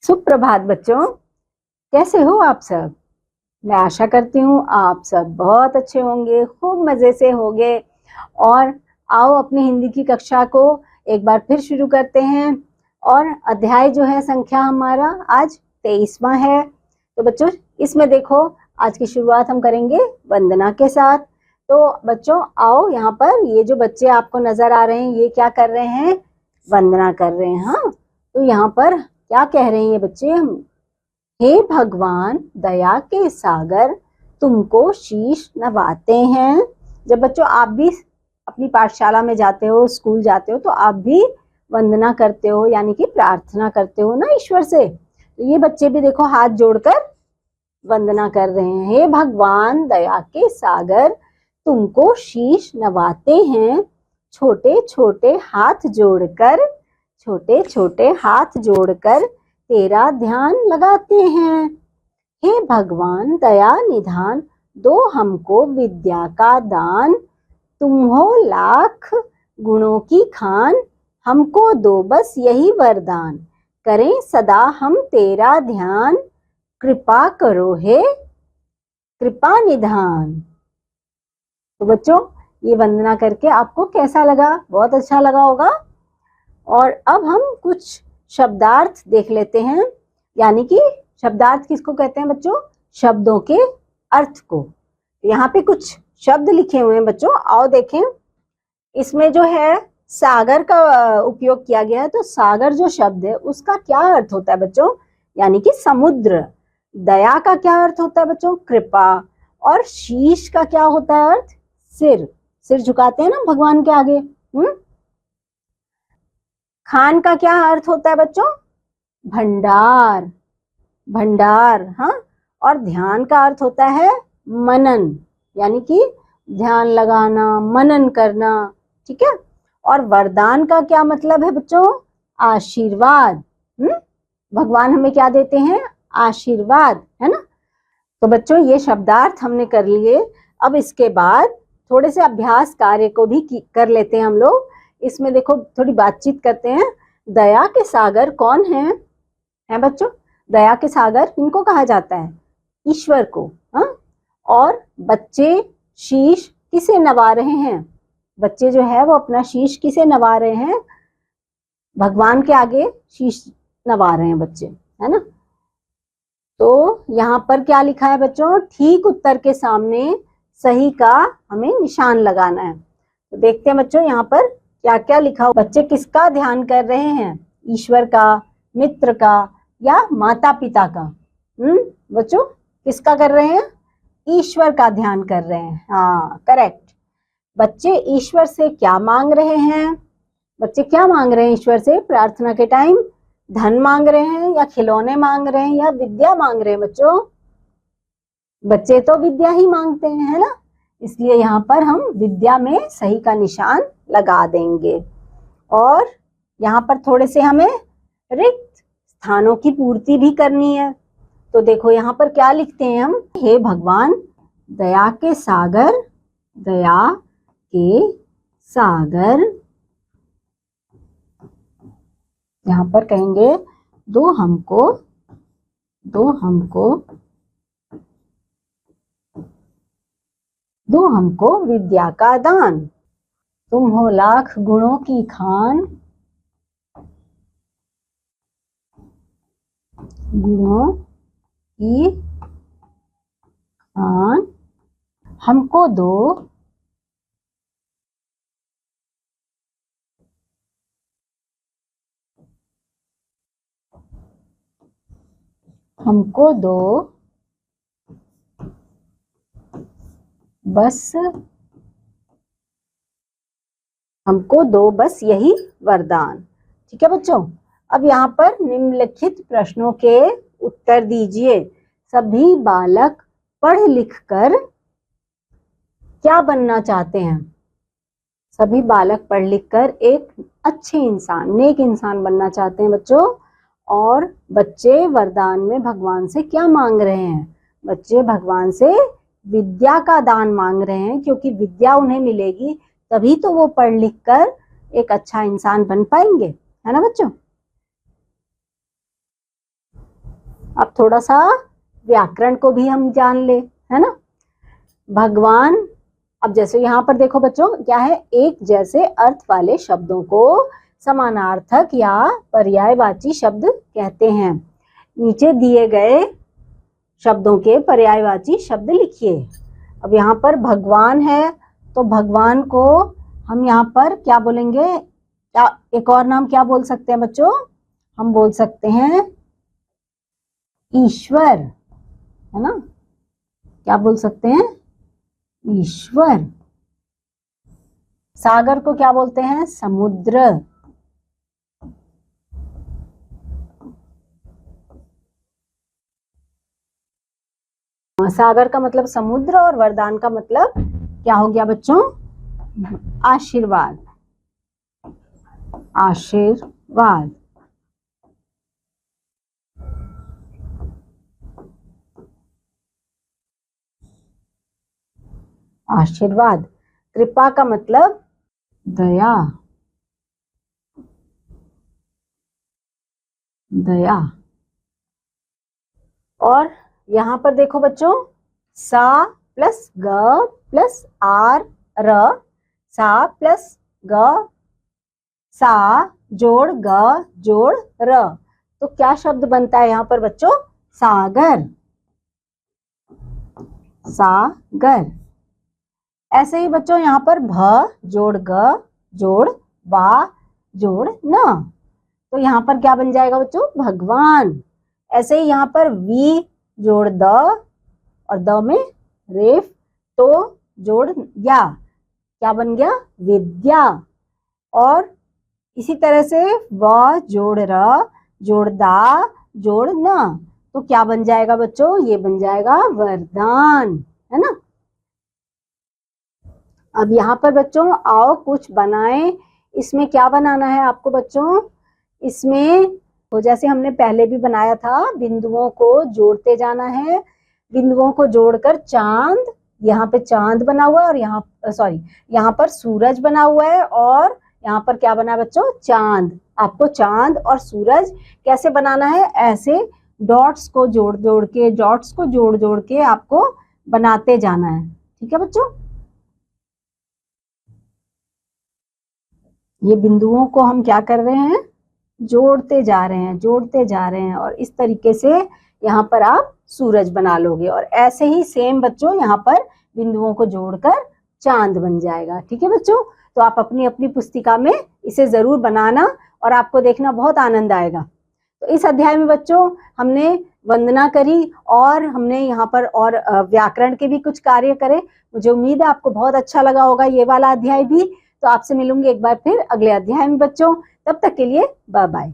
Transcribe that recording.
सुप्रभात बच्चों, कैसे हो आप सब। मैं आशा करती हूँ आप सब बहुत अच्छे होंगे, खूब मज़े से होंगे। और आओ अपनी हिंदी की कक्षा को एक बार फिर शुरू करते हैं। और अध्याय जो है संख्या हमारा आज 23वां है। तो बच्चों इसमें देखो, आज की शुरुआत हम करेंगे वंदना के साथ। तो बच्चों आओ, यहाँ पर ये जो बच्चे आपको नजर आ रहे हैं ये क्या कर रहे हैं, वंदना कर रहे हैं। हाँ, तो यहाँ पर क्या कह रहे हैं ये बच्चे, हम हे भगवान दया के सागर तुमको शीश नवाते हैं। जब बच्चों आप भी अपनी पाठशाला में जाते हो, स्कूल जाते हो, तो आप भी वंदना करते हो, यानी कि प्रार्थना करते हो ना ईश्वर से। तो ये बच्चे भी देखो हाथ जोड़कर वंदना कर रहे हैं। हे भगवान दया के सागर तुमको शीश नवाते हैं, छोटे छोटे हाथ जोड़कर, छोटे छोटे हाथ जोड़कर तेरा ध्यान लगाते हैं। हे भगवान दया निधान दो हमको विद्या का दान, तुम हो लाख गुणों की खान, हमको दो बस यही वरदान, करें सदा हम तेरा ध्यान, कृपा करो हे कृपा निधान। तो बच्चों ये वंदना करके आपको कैसा लगा, बहुत अच्छा लगा होगा। और अब हम कुछ शब्दार्थ देख लेते हैं, यानी कि शब्दार्थ किसको कहते हैं बच्चों, शब्दों के अर्थ को। यहाँ पे कुछ शब्द लिखे हुए हैं बच्चों, आओ देखें। इसमें जो है सागर का उपयोग किया गया है। तो सागर जो शब्द है उसका क्या अर्थ होता है बच्चों, यानी कि समुद्र। दया का क्या अर्थ होता है बच्चों, कृपा। और शीश का क्या होता है अर्थ, सिर। सिर झुकाते हैं ना भगवान के आगे। खान का क्या अर्थ होता है बच्चों, भंडार, भंडार। हाँ, और ध्यान का अर्थ होता है मनन, यानी कि ध्यान लगाना, मनन करना। ठीक है। और वरदान का क्या मतलब है बच्चों, आशीर्वाद। भगवान हमें क्या देते हैं, आशीर्वाद, है ना। तो बच्चों ये शब्दार्थ हमने कर लिए। अब इसके बाद थोड़े से अभ्यास कार्य को भी कर लेते हैं हम लोग। इसमें देखो थोड़ी बातचीत करते हैं। दया के सागर कौन है बच्चों, दया के सागर किनको कहा जाता है, ईश्वर को। हाँ, और बच्चे शीश किसे नवा रहे हैं, बच्चे जो है वो अपना शीश किसे नवा रहे हैं, भगवान के आगे शीश नवा रहे हैं बच्चे, है ना। तो यहाँ पर क्या लिखा है बच्चों, ठीक उत्तर के सामने सही का हमें निशान लगाना है। तो देखते हैं बच्चों यहाँ पर क्या क्या लिखा हो। बच्चे किसका ध्यान कर रहे हैं, ईश्वर का, मित्र का, या माता पिता का। बच्चों किसका कर रहे हैं, ईश्वर का ध्यान कर रहे हैं। हाँ करेक्ट। बच्चे ईश्वर से क्या मांग रहे हैं, बच्चे क्या मांग रहे हैं ईश्वर से प्रार्थना के टाइम, धन मांग रहे हैं या खिलौने मांग रहे हैं या विद्या मांग रहे हैं बच्चों, बच्चे तो विद्या ही मांगते हैं, है ना। इसलिए यहाँ पर हम विद्या में सही का निशान लगा देंगे। और यहाँ पर थोड़े से हमें रिक्त स्थानों की पूर्ति भी करनी है। तो देखो यहाँ पर क्या लिखते हैं हम, हे भगवान दया के सागर, दया के सागर, यहाँ पर कहेंगे दो हमको, दो हमको, दो हमको विद्या का दान, तुम हो लाख गुणों की खान, गुणों की खान, हमको दो हमको दो बस, हमको दो बस यही वरदान। ठीक है बच्चों। अब यहाँ पर निम्नलिखित प्रश्नों के उत्तर दीजिए। सभी बालक पढ़ लिख कर क्या बनना चाहते हैं, सभी बालक पढ़ लिख कर एक अच्छे इंसान, नेक इंसान बनना चाहते हैं बच्चों। और बच्चे वरदान में भगवान से क्या मांग रहे हैं, बच्चे भगवान से विद्या का दान मांग रहे हैं, क्योंकि विद्या उन्हें मिलेगी तभी तो वो पढ़ लिख कर एक अच्छा इंसान बन पाएंगे, है ना बच्चों। अब थोड़ा सा व्याकरण को भी हम जान ले, है ना। भगवान, अब जैसे यहाँ पर देखो बच्चों क्या है, एक जैसे अर्थ वाले शब्दों को समानार्थक या पर्यायवाची शब्द कहते हैं। नीचे दिए गए शब्दों के पर्यायवाची शब्द लिखिए। अब यहाँ पर भगवान है, तो भगवान को हम यहाँ पर क्या बोलेंगे, क्या एक और नाम क्या बोल सकते हैं बच्चों, हम बोल सकते हैं ईश्वर, है ना। क्या बोल सकते हैं, ईश्वर। सागर को क्या बोलते हैं, समुद्र। सागर का मतलब समुद्र और वरदान का मतलब क्या हो गया बच्चों, आशीर्वाद। आशीर्वाद। आशीर्वाद। कृपा का मतलब दया। दया। और यहाँ पर देखो बच्चों, सा प्लस ग प्लस आर र, सा प्लस ग, सा जोड़ ग जोड़ र, तो क्या शब्द बनता है यहाँ पर बच्चों, सागर। सागर। ऐसे ही बच्चों यहाँ पर भ जोड़ ग जोड़ वा जोड़ न, तो यहाँ पर क्या बन जाएगा बच्चों, भगवान। ऐसे ही यहाँ पर वी जोड़ द और द में रेफ, तो जोड़ या, क्या बन गया, विद्या। और इसी तरह से व जोड़ र जोड़ दा जोड़ न, तो क्या बन जाएगा बच्चों, ये बन जाएगा वरदान, है ना। अब यहाँ पर बच्चों आओ कुछ बनाएं। इसमें क्या बनाना है आपको बच्चों, इसमें तो जैसे हमने पहले भी बनाया था, बिंदुओं को जोड़ते जाना है। बिंदुओं को जोड़कर चांद, यहाँ पे चांद बना हुआ है और यहाँ यहाँ पर सूरज बना हुआ है और यहाँ पर क्या बना है बच्चों, चांद। आपको चांद और सूरज कैसे बनाना है, ऐसे डॉट्स को जोड़ जोड़ के, डॉट्स को जोड़ जोड़ के आपको बनाते जाना है, ठीक है बच्चों। ये बिंदुओं को हम क्या कर रहे हैं, जोड़ते जा रहे हैं, जोड़ते जा रहे हैं, और इस तरीके से यहाँ पर आप सूरज बना लोगे। और ऐसे ही सेम बच्चों यहाँ पर बिंदुओं को जोड़कर चांद बन जाएगा, ठीक है बच्चों। तो आप अपनी अपनी पुस्तिका में इसे जरूर बनाना और आपको देखना बहुत आनंद आएगा। तो इस अध्याय में बच्चों हमने वंदना करी और हमने यहाँ पर और व्याकरण के भी कुछ कार्य करे। मुझे उम्मीद है आपको बहुत अच्छा लगा होगा ये वाला अध्याय भी। तो आपसे मिलूंगी एक बार फिर अगले अध्याय में बच्चों, तब तक के लिए बाय बाय।